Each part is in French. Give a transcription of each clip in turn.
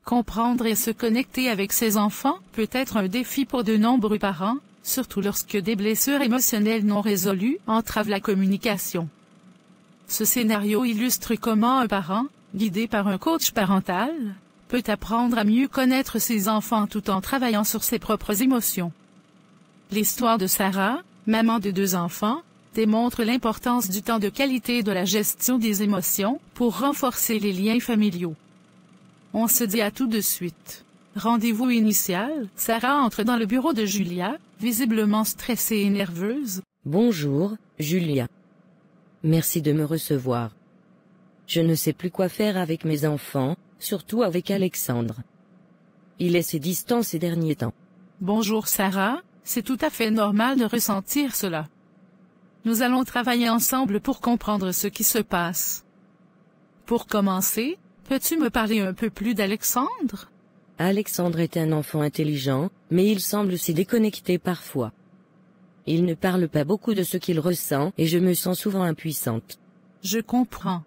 Comprendre et se connecter avec ses enfants peut être un défi pour de nombreux parents, surtout lorsque des blessures émotionnelles non résolues entravent la communication. Ce scénario illustre comment un parent, guidé par un coach parental, peut apprendre à mieux connaître ses enfants tout en travaillant sur ses propres émotions. L'histoire de Sarah, maman de 2 enfants, démontre l'importance du temps de qualité et de la gestion des émotions pour renforcer les liens familiaux. On se dit à tout de suite. Rendez-vous initial, Sarah entre dans le bureau de Julia, visiblement stressée et nerveuse. Bonjour, Julia. Merci de me recevoir. Je ne sais plus quoi faire avec mes enfants, surtout avec Alexandre. Il est si distant ces derniers temps. Bonjour Sarah, c'est tout à fait normal de ressentir cela. Nous allons travailler ensemble pour comprendre ce qui se passe. Pour commencer, peux-tu me parler un peu plus d'Alexandre? Alexandre est un enfant intelligent, mais il semble s'y déconnecter parfois. Il ne parle pas beaucoup de ce qu'il ressent et je me sens souvent impuissante. Je comprends.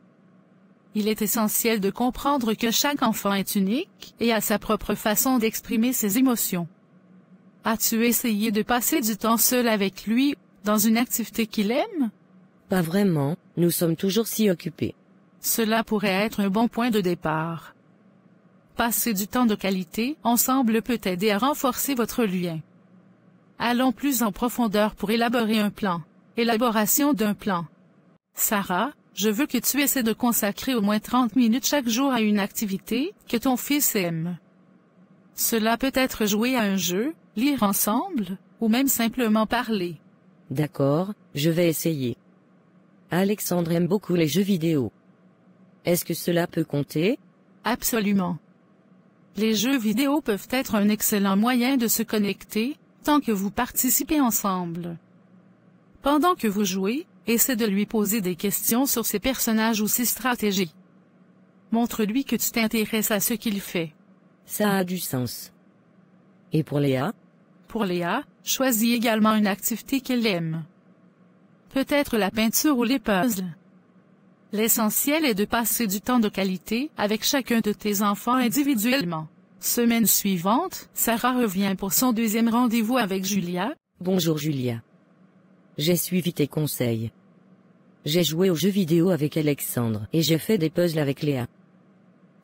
Il est essentiel de comprendre que chaque enfant est unique et a sa propre façon d'exprimer ses émotions. As-tu essayé de passer du temps seul avec lui, dans une activité qu'il aime? Pas vraiment, nous sommes toujours si occupés. Cela pourrait être un bon point de départ. Passer du temps de qualité ensemble peut aider à renforcer votre lien. Allons plus en profondeur pour élaborer un plan. Élaboration d'un plan. Sarah, je veux que tu essaies de consacrer au moins 30 minutes chaque jour à une activité que ton fils aime. Cela peut être jouer à un jeu, lire ensemble, ou même simplement parler. D'accord, je vais essayer. Alexandre aime beaucoup les jeux vidéo. Est-ce que cela peut compter? Absolument. Les jeux vidéo peuvent être un excellent moyen de se connecter, tant que vous participez ensemble. Pendant que vous jouez, essaie de lui poser des questions sur ses personnages ou ses stratégies. Montre-lui que tu t'intéresses à ce qu'il fait. Ça a du sens. Et pour Léa? Pour Léa, choisis également une activité qu'elle aime. Peut-être la peinture ou les puzzles. L'essentiel est de passer du temps de qualité avec chacun de tes enfants individuellement. Semaine suivante, Sarah revient pour son 2e rendez-vous avec Julia. Bonjour Julia. J'ai suivi tes conseils. J'ai joué aux jeux vidéo avec Alexandre et j'ai fait des puzzles avec Léa.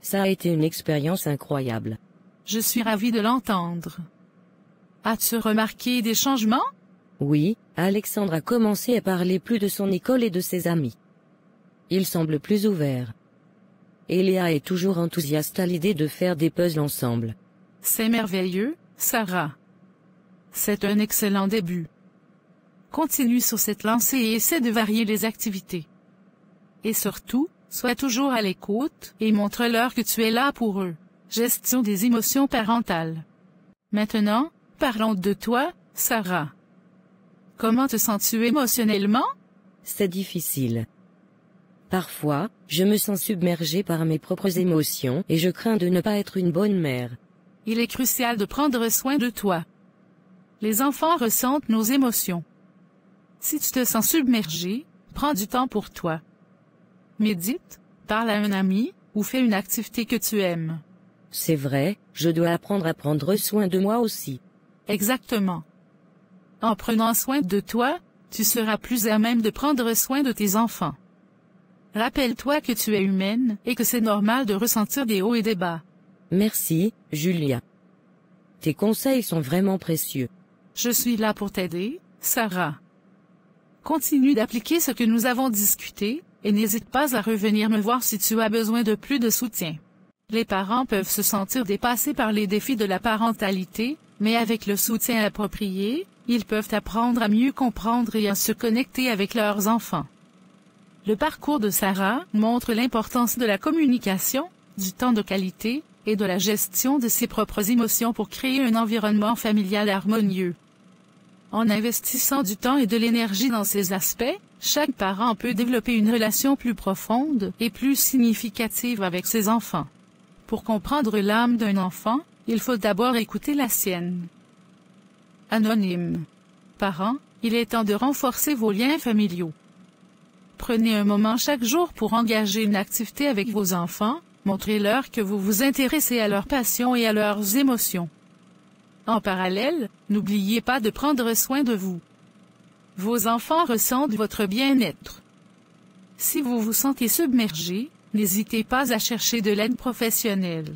Ça a été une expérience incroyable. Je suis ravie de l'entendre. As-tu remarqué des changements? Oui, Alexandre a commencé à parler plus de son école et de ses amis. Il semble plus ouvert. Et Léa est toujours enthousiaste à l'idée de faire des puzzles ensemble. C'est merveilleux, Sarah. C'est un excellent début. Continue sur cette lancée et essaie de varier les activités. Et surtout, sois toujours à l'écoute et montre-leur que tu es là pour eux. Gestion des émotions parentales. Maintenant, parlons de toi, Sarah. Comment te sens-tu émotionnellement? C'est difficile. Parfois, je me sens submergée par mes propres émotions et je crains de ne pas être une bonne mère. Il est crucial de prendre soin de toi. Les enfants ressentent nos émotions. Si tu te sens submergé, prends du temps pour toi. Médite, parle à un ami, ou fais une activité que tu aimes. C'est vrai, je dois apprendre à prendre soin de moi aussi. Exactement. En prenant soin de toi, tu seras plus à même de prendre soin de tes enfants. Rappelle-toi que tu es humaine et que c'est normal de ressentir des hauts et des bas. Merci, Julia. Tes conseils sont vraiment précieux. Je suis là pour t'aider, Sarah. Continue d'appliquer ce que nous avons discuté, et n'hésite pas à revenir me voir si tu as besoin de plus de soutien. Les parents peuvent se sentir dépassés par les défis de la parentalité, mais avec le soutien approprié, ils peuvent apprendre à mieux comprendre et à se connecter avec leurs enfants. Le parcours de Sarah montre l'importance de la communication, du temps de qualité, et de la gestion de ses propres émotions pour créer un environnement familial harmonieux. En investissant du temps et de l'énergie dans ces aspects, chaque parent peut développer une relation plus profonde et plus significative avec ses enfants. Pour comprendre l'âme d'un enfant, il faut d'abord écouter la sienne. Anonyme. Parents, il est temps de renforcer vos liens familiaux. Prenez un moment chaque jour pour engager une activité avec vos enfants, Montrez-leur que vous vous intéressez à leurs passions et à leurs émotions. En parallèle, n'oubliez pas de prendre soin de vous. Vos enfants ressentent votre bien-être. Si vous vous sentez submergé, n'hésitez pas à chercher de l'aide professionnelle.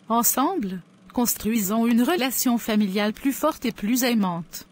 Ensemble, construisons une relation familiale plus forte et plus aimante.